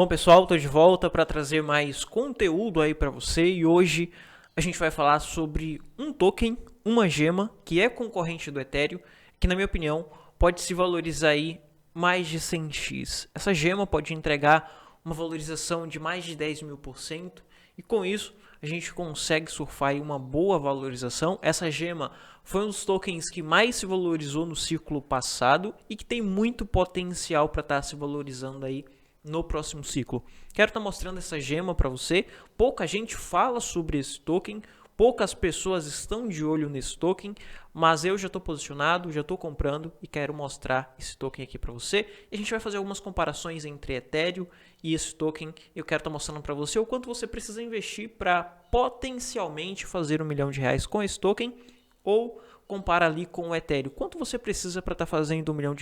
Bom, pessoal, estou de volta para trazer mais conteúdo aí para você e hoje a gente vai falar sobre um token, uma gema que é concorrente do Ethereum, que na minha opinião pode se valorizar aí mais de 100x. Essa gema pode entregar uma valorização de mais de 10.000% e com isso a gente consegue surfar aí uma boa valorização. Essa gema foi um dos tokens que mais se valorizou no ciclo passado e que tem muito potencial para estar se valorizando aí no próximo ciclo. Quero estar mostrando essa gema para você. Pouca gente fala sobre esse token, poucas pessoas estão de olho nesse token, mas eu já estou posicionado, já estou comprando e quero mostrar esse token aqui para você. E a gente vai fazer algumas comparações entre Ethereum e esse token. Eu quero estar mostrando para você o quanto você precisa investir para potencialmente fazer R$1 milhão com esse token, ou compara ali com o Ethereum. Quanto você precisa para estar fazendo R$1 milhão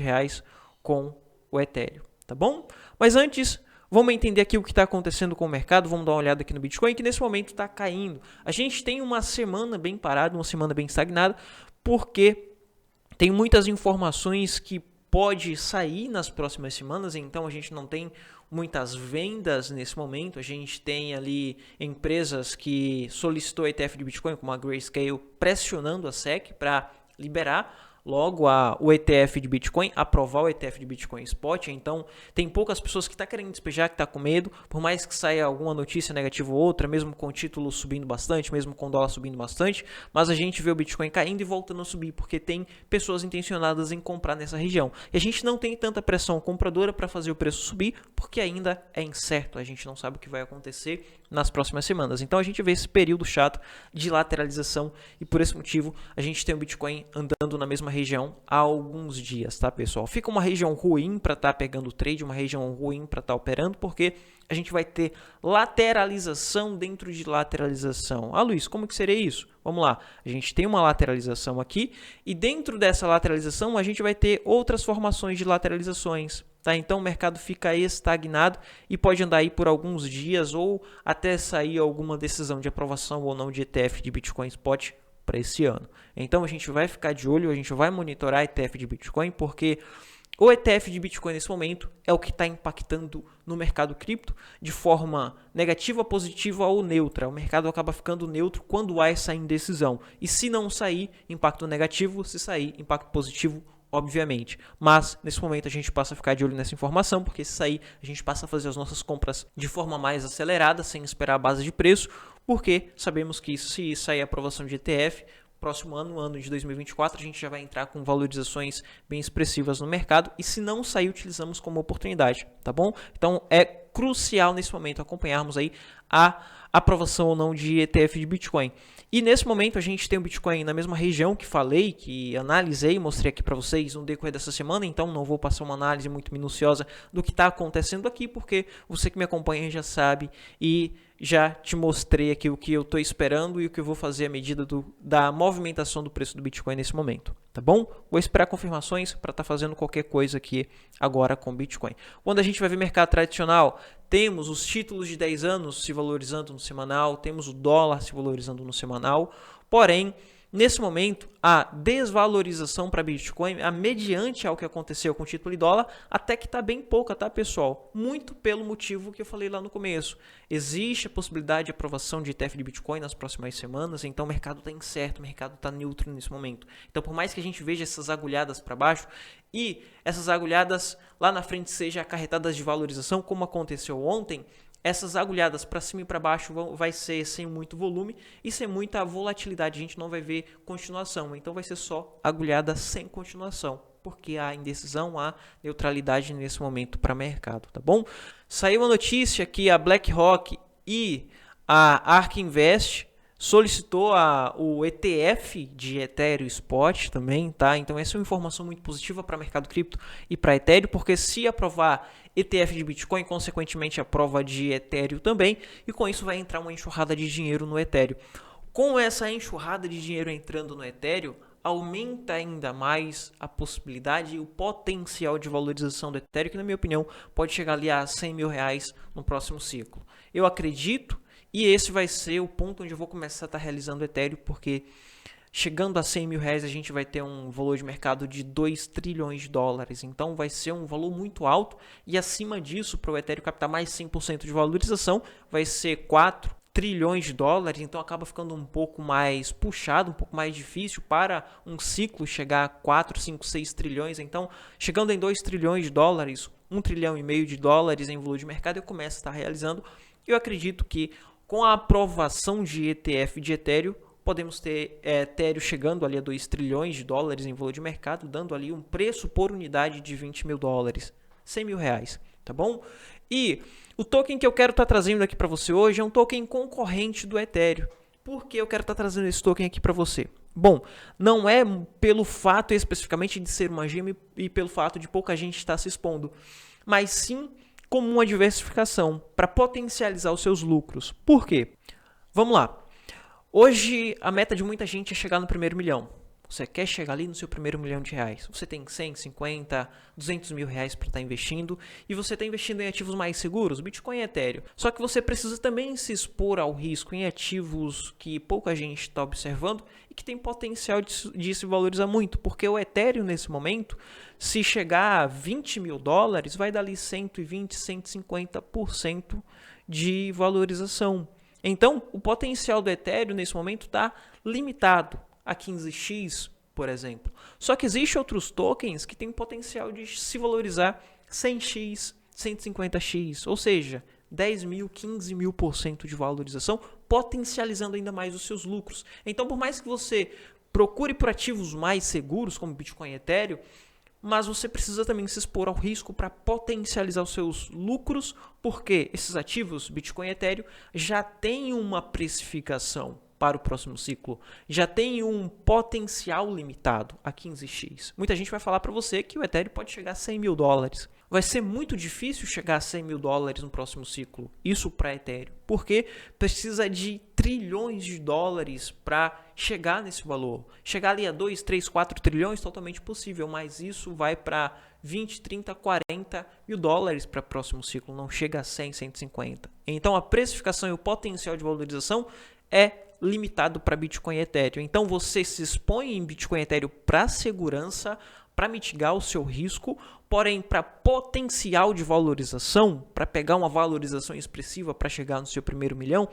com o Ethereum, tá bom? Mas antes, vamos entender aqui o que está acontecendo com o mercado. Vamos dar uma olhada aqui no Bitcoin, que nesse momento está caindo. A gente tem uma semana bem parada, uma semana bem estagnada, porque tem muitas informações que pode sair nas próximas semanas, então a gente não tem muitas vendas nesse momento. A gente tem ali empresas que solicitou ETF de Bitcoin, como a Grayscale, pressionando a SEC para liberar logo o ETF de Bitcoin, aprovar o ETF de Bitcoin Spot. Então tem poucas pessoas que estão querendo despejar, que estão com medo, por mais que saia alguma notícia negativa ou outra, mesmo com o título subindo bastante, mesmo com o dólar subindo bastante, mas a gente vê o Bitcoin caindo e voltando a subir, porque tem pessoas intencionadas em comprar nessa região. E a gente não tem tanta pressão compradora para fazer o preço subir, porque ainda é incerto, a gente não sabe o que vai acontecer nas próximas semanas. Então a gente vê esse período chato de lateralização e por esse motivo a gente tem o Bitcoin andando na mesma região há alguns dias, tá, pessoal? Fica uma região ruim para estar pegando o trade, uma região ruim para estar operando, porque a gente vai ter lateralização dentro de lateralização. Ah, Luiz, como que seria isso? Vamos lá, a gente tem uma lateralização aqui e dentro dessa lateralização a gente vai ter outras formações de lateralizações. Tá? Então o mercado fica estagnado e pode andar aí por alguns dias ou até sair alguma decisão de aprovação ou não de ETF de Bitcoin Spot para esse ano. Então a gente vai ficar de olho, a gente vai monitorar ETF de Bitcoin, porque o ETF de Bitcoin nesse momento é o que está impactando no mercado cripto de forma negativa, positiva ou neutra. O mercado acaba ficando neutro quando há essa indecisão. E se não sair, impacto negativo; se sair, impacto positivo, obviamente. Mas nesse momento a gente passa a ficar de olho nessa informação, porque se sair, a gente passa a fazer as nossas compras de forma mais acelerada, sem esperar a base de preço, porque sabemos que se sair a aprovação de ETF, próximo ano, ano de 2024, a gente já vai entrar com valorizações bem expressivas no mercado, e se não sair, utilizamos como oportunidade, tá bom? Então é crucial nesse momento acompanharmos aí a aprovação ou não de ETF de Bitcoin. E nesse momento a gente tem o Bitcoin na mesma região que falei, que analisei, mostrei aqui para vocês no decorrer dessa semana, então não vou passar uma análise muito minuciosa do que está acontecendo aqui, porque você que me acompanha já sabe e já te mostrei aqui o que eu estou esperando e o que eu vou fazer à medida da movimentação do preço do Bitcoin nesse momento, tá bom? Vou esperar confirmações para estar fazendo qualquer coisa aqui agora com Bitcoin. Quando a gente vai ver mercado tradicional, temos os títulos de 10 anos se valorizando no semanal, temos o dólar se valorizando no semanal, porém, nesse momento, a desvalorização para Bitcoin, mediante ao que aconteceu com o título e dólar, até que está bem pouca, tá, pessoal? Muito pelo motivo que eu falei lá no começo. Existe a possibilidade de aprovação de ETF de Bitcoin nas próximas semanas, então o mercado está incerto, o mercado está neutro nesse momento. Então, por mais que a gente veja essas agulhadas para baixo e essas agulhadas lá na frente sejam acarretadas de valorização, como aconteceu ontem, essas agulhadas para cima e para baixo vai ser sem muito volume e sem muita volatilidade. A gente não vai ver continuação, então vai ser só agulhada sem continuação, porque há indecisão, há neutralidade nesse momento para mercado, tá bom? Saiu uma notícia que a BlackRock e a ARK Invest solicitou o ETF de Ethereum Spot também, tá? Então essa é uma informação muito positiva para o mercado cripto e para Ethereum, porque se aprovar ETF de Bitcoin, consequentemente aprova de Ethereum também, e com isso vai entrar uma enxurrada de dinheiro no Ethereum. Com essa enxurrada de dinheiro entrando no Ethereum, aumenta ainda mais a possibilidade e o potencial de valorização do Ethereum, que na minha opinião pode chegar ali a R$100 mil no próximo ciclo. Eu acredito, e esse vai ser o ponto onde eu vou começar a estar realizando Ethereum, porque chegando a 100 mil reais, a gente vai ter um valor de mercado de 2 trilhões de dólares. Então vai ser um valor muito alto e acima disso, para o Ethereum captar mais 100% de valorização, vai ser 4 trilhões de dólares, então acaba ficando um pouco mais puxado, um pouco mais difícil para um ciclo chegar a 4, 5, 6 trilhões. Então, chegando em 2 trilhões de dólares, 1 trilhão e meio de dólares em valor de mercado, eu começo a estar realizando. Eu acredito que com a aprovação de ETF de Ethereum, podemos ter Ethereum chegando ali a 2 trilhões de dólares em valor de mercado, dando ali um preço por unidade de 20 mil dólares, 100 mil reais, tá bom? E o token que eu quero estar trazendo aqui para você hoje é um token concorrente do Ethereum. Por que eu quero estar trazendo esse token aqui para você? Bom, não é pelo fato especificamente de ser uma gema e pelo fato de pouca gente estar se expondo, mas sim como uma diversificação para potencializar os seus lucros. Por quê? Vamos lá. Hoje a meta de muita gente é chegar no primeiro milhão. Você quer chegar ali no seu primeiro milhão de reais. Você tem 100, 50, 200 mil reais para estar investindo e você está investindo em ativos mais seguros, Bitcoin e Ethereum. Só que você precisa também se expor ao risco em ativos que pouca gente está observando e que tem potencial de se valorizar muito. Porque o Ethereum nesse momento, se chegar a 20 mil dólares, vai dar ali 120, 150% de valorização. Então, o potencial do Ethereum nesse momento está limitado a 15x, por exemplo. Só que existem outros tokens que têm potencial de se valorizar 100x, 150x, ou seja, 10 mil, 15 mil% de valorização, potencializando ainda mais os seus lucros. Então, por mais que você procure por ativos mais seguros, como Bitcoin e Ethereum, mas você precisa também se expor ao risco para potencializar os seus lucros, porque esses ativos, Bitcoin e Ethereum, já têm uma precificação para o próximo ciclo, já tem um potencial limitado a 15x. Muita gente vai falar para você que o Ethereum pode chegar a 100 mil dólares. Vai ser muito difícil chegar a 100 mil dólares no próximo ciclo, isso para Ethereum, porque precisa de trilhões de dólares para chegar nesse valor. Chegar ali a 2, 3, 4 trilhões, totalmente possível, mas isso vai para 20, 30, 40 mil dólares para o próximo ciclo, não chega a 100, 150. Então a precificação e o potencial de valorização é limitado para Bitcoin e Ethereum. Então você se expõe em Bitcoin e Ethereum para segurança, para mitigar o seu risco, porém para potencial de valorização, para pegar uma valorização expressiva para chegar no seu primeiro milhão,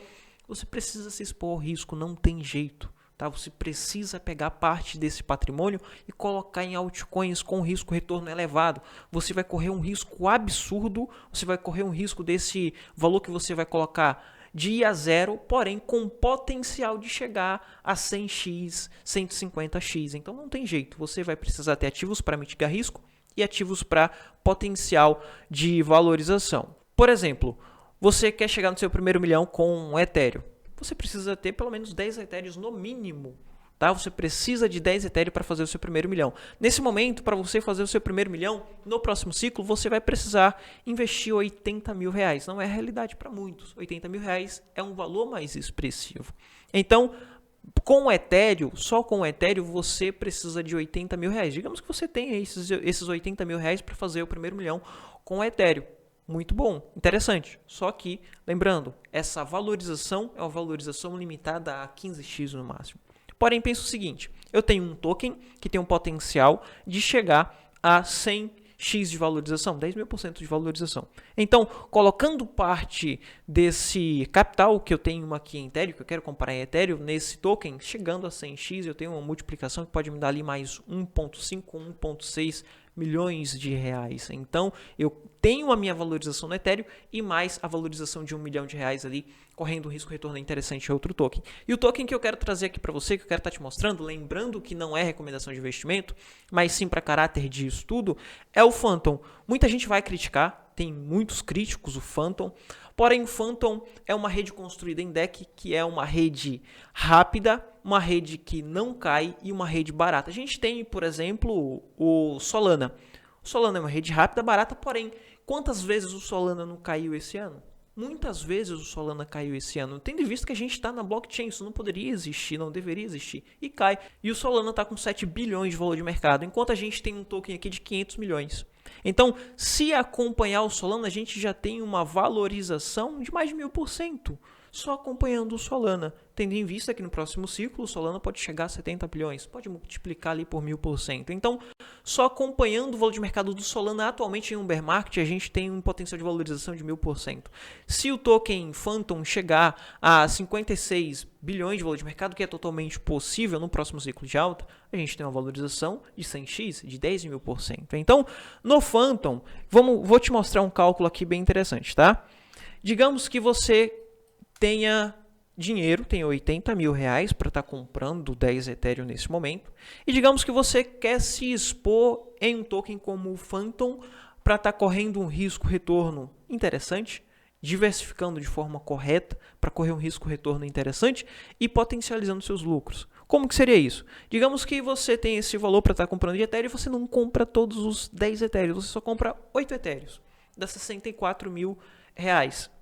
você precisa se expor ao risco, não tem jeito. Tá? Você precisa pegar parte desse patrimônio e colocar em altcoins com risco-retorno elevado. Você vai correr um risco absurdo, você vai correr um risco desse valor que você vai colocar de ir a zero, porém com potencial de chegar a 100x, 150x. Então não tem jeito, você vai precisar ter ativos para mitigar risco e ativos para potencial de valorização. Por exemplo, você quer chegar no seu primeiro milhão com um Ethereum. Você precisa ter pelo menos 10 Ethereums no mínimo. Tá? Você precisa de 10 Ethereum para fazer o seu primeiro milhão. Nesse momento, para você fazer o seu primeiro milhão, no próximo ciclo, você vai precisar investir 80 mil reais. Não é a realidade para muitos. 80 mil reais é um valor mais expressivo. Então, com o Ethereum, só com o Ethereum, você precisa de 80 mil reais. Digamos que você tenha esses 80 mil reais para fazer o primeiro milhão com o Ethereum. Muito bom, interessante. Só que, lembrando, essa valorização é uma valorização limitada a 15x no máximo. Porém, pensa o seguinte, eu tenho um token que tem um potencial de chegar a 100x de valorização, 10 mil% de valorização. Então, colocando parte desse capital que eu tenho aqui em Ethereum, que eu quero comprar em Ethereum, nesse token, chegando a 100x, eu tenho uma multiplicação que pode me dar ali mais 1,5, 1,6 milhões de reais. Então, eu tenho a minha valorização no Ethereum e mais a valorização de 1 milhão de reais ali, correndo um risco-retorno interessante a outro token. E o token que eu quero trazer aqui para você, que eu quero estar te mostrando, lembrando que não é recomendação de investimento, mas sim para caráter de estudo, é o Phantom. Muita gente vai criticar, tem muitos críticos o Phantom, porém o Phantom é uma rede construída em DEX, que é uma rede rápida, uma rede que não cai e uma rede barata. A gente tem, por exemplo, o Solana. O Solana é uma rede rápida, barata, porém, quantas vezes o Solana não caiu esse ano? Muitas vezes o Solana caiu esse ano, tendo em vista que a gente está na blockchain, isso não poderia existir, não deveria existir, e cai. E o Solana está com 7 bilhões de valor de mercado, enquanto a gente tem um token aqui de 500 milhões. Então, se acompanhar o Solana, a gente já tem uma valorização de mais de 1000%. Só acompanhando o Solana, tendo em vista que no próximo ciclo o Solana pode chegar a 70 bilhões, pode multiplicar ali por 1000%. Então, só acompanhando o valor de mercado do Solana atualmente em um bear market, a gente tem um potencial de valorização de 1000%. Se o token Phantom chegar a 56 bilhões de valor de mercado, que é totalmente possível no próximo ciclo de alta, a gente tem uma valorização de 100x, de 10.000%. Então, no Phantom, vou te mostrar um cálculo aqui bem interessante, tá? Digamos que você tenha dinheiro, tenha 80 mil reais para estar comprando 10 Ethereum nesse momento, e digamos que você quer se expor em um token como o Phantom para estar correndo um risco-retorno interessante, diversificando de forma correta para correr um risco-retorno interessante e potencializando seus lucros. Como que seria isso? Digamos que você tem esse valor para estar comprando de Ethereum e você não compra todos os 10 Ethereum, você só compra 8 Ethereum, dá 64 mil reais.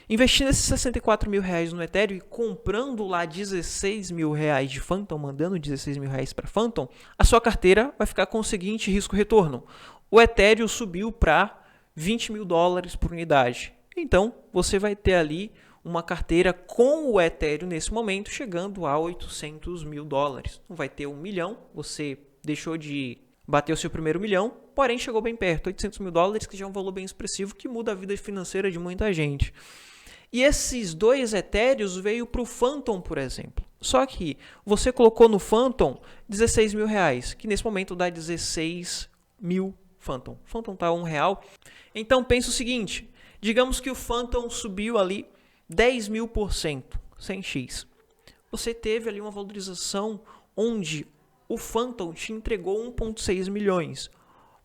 Investindo esses 64 mil reais no Ethereum e comprando lá 16 mil reais de Phantom, mandando 16 mil reais para Phantom, a sua carteira vai ficar com o seguinte risco-retorno. O Ethereum subiu para 20 mil dólares por unidade. Então, você vai ter ali uma carteira com o Ethereum nesse momento chegando a 800 mil dólares. Não vai ter 1 milhão, você deixou de bater o seu primeiro milhão, porém chegou bem perto, 800 mil dólares, que já é um valor bem expressivo que muda a vida financeira de muita gente. E esses 2 Ethereums veio para o Phantom, por exemplo. Só que você colocou no Phantom 16 mil reais, que nesse momento dá 16 mil Phantom. Phantom está a R$1. Então pensa o seguinte, digamos que o Phantom subiu ali 10.000%, 100x. Você teve ali uma valorização onde o Phantom te entregou 1,6 milhões.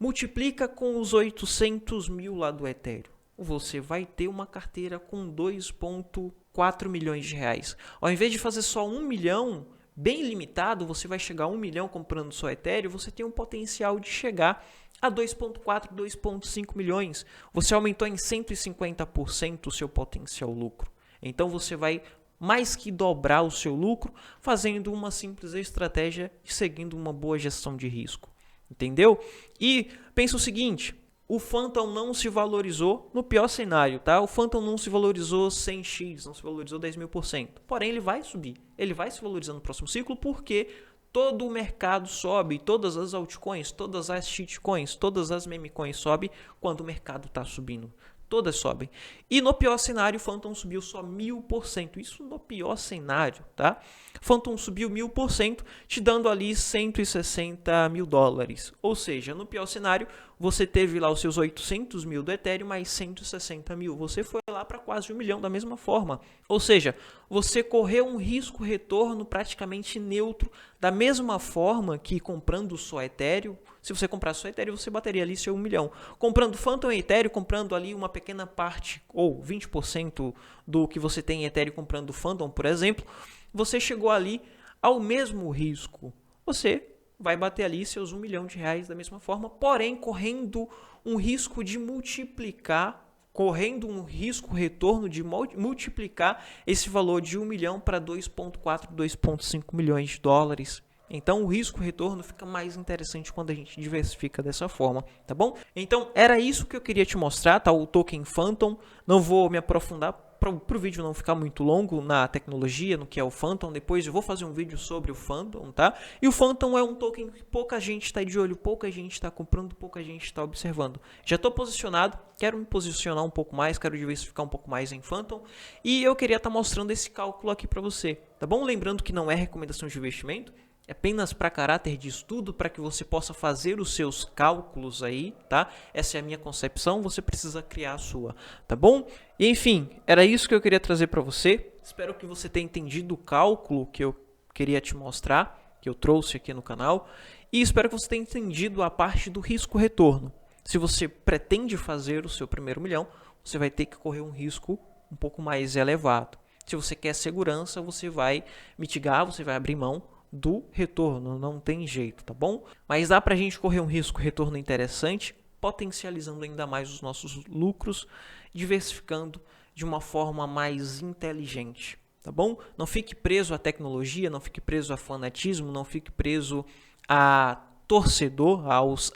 Multiplica com os 800 mil lá do Ethereum. Você vai ter uma carteira com 2,4 milhões de reais. Ao invés de fazer só 1 milhão, bem limitado, você vai chegar a 1 milhão comprando só Ethereum, você tem um potencial de chegar a 2,4, 2,5 milhões. Você aumentou em 150% o seu potencial lucro. Então você vai mais que dobrar o seu lucro fazendo uma simples estratégia e seguindo uma boa gestão de risco. Entendeu? E pensa o seguinte, o Phantom não se valorizou no pior cenário, tá? O Phantom não se valorizou 100x, não se valorizou 10.000%. Porém, ele vai subir. Ele vai se valorizar no próximo ciclo porque todo o mercado sobe, todas as altcoins, todas as shitcoins, todas as memecoins sobem quando o mercado está subindo. Todas sobem. E no pior cenário, o Phantom subiu só 1000%. Isso no pior cenário, tá? Phantom subiu 1000%, te dando ali 160 mil dólares. Ou seja, no pior cenário, você teve lá os seus 800 mil do Ethereum, mais 160 mil. Você foi lá para quase 1 milhão da mesma forma. Ou seja, você correu um risco-retorno praticamente neutro, da mesma forma que comprando só Ethereum. Se você comprar só Ethereum, você bateria ali seu 1 milhão. Comprando Phantom e Ethereum, comprando ali uma pequena parte, ou 20% do que você tem em Ethereum comprando Phantom, por exemplo, você chegou ali ao mesmo risco. Você vai bater ali seus 1 milhão de reais da mesma forma, porém correndo um risco de multiplicar, correndo um risco-retorno de multiplicar esse valor de 1 milhão para 2,4, 2,5 milhões de dólares. Então o risco-retorno fica mais interessante quando a gente diversifica dessa forma, tá bom? Então era isso que eu queria te mostrar, tá? O token Phantom, não vou me aprofundar para o vídeo não ficar muito longo na tecnologia, no que é o Phantom. Depois eu vou fazer um vídeo sobre o Phantom, tá? E o Phantom é um token que pouca gente está de olho, pouca gente está comprando, pouca gente está observando. Já estou posicionado, quero me posicionar um pouco mais, quero diversificar um pouco mais em Phantom. E eu queria estar mostrando esse cálculo aqui para você, tá bom? Lembrando que não é recomendação de investimento, é apenas para caráter de estudo, para que você possa fazer os seus cálculos aí, tá? Essa é a minha concepção, você precisa criar a sua, tá bom? E, enfim, era isso que eu queria trazer para você. Espero que você tenha entendido o cálculo que eu queria te mostrar, que eu trouxe aqui no canal. E espero que você tenha entendido a parte do risco-retorno. Se você pretende fazer o seu primeiro milhão, você vai ter que correr um risco um pouco mais elevado. Se você quer segurança, você vai mitigar, você vai abrir mão do retorno, não tem jeito, tá bom? Mas dá pra gente correr um risco-retorno interessante, potencializando ainda mais os nossos lucros, diversificando de uma forma mais inteligente, tá bom? Não fique preso à tecnologia, não fique preso a fanatismo, não fique preso a torcedor,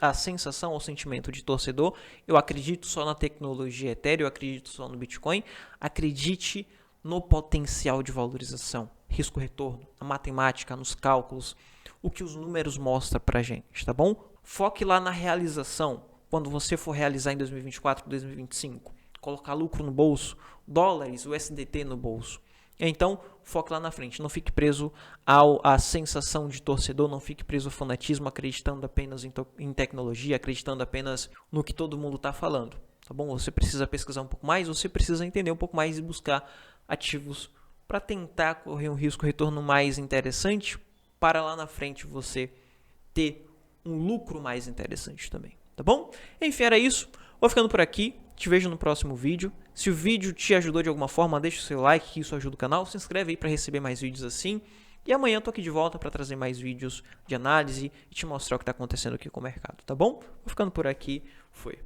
a sensação, ao sentimento de torcedor. Eu acredito só na tecnologia Ethereum, eu acredito só no Bitcoin. Acredite no potencial de valorização, risco-retorno, na matemática, nos cálculos, o que os números mostram pra gente, tá bom? Foque lá na realização, quando você for realizar em 2024, 2025, colocar lucro no bolso, dólares, USDT no bolso. Então, foque lá na frente, não fique preso à sensação de torcedor, não fique preso ao fanatismo, acreditando apenas em tecnologia, acreditando apenas no que todo mundo está falando, tá bom? Você precisa pesquisar um pouco mais, você precisa entender um pouco mais e buscar ativos para tentar correr um risco-retorno mais interessante, para lá na frente você ter um lucro mais interessante também, tá bom? Enfim, era isso. Vou ficando por aqui. Te vejo no próximo vídeo. Se o vídeo te ajudou de alguma forma, deixa o seu like, que isso ajuda o canal. Se inscreve aí para receber mais vídeos assim. E amanhã eu tô aqui de volta para trazer mais vídeos de análise e te mostrar o que está acontecendo aqui com o mercado, tá bom? Vou ficando por aqui. Foi.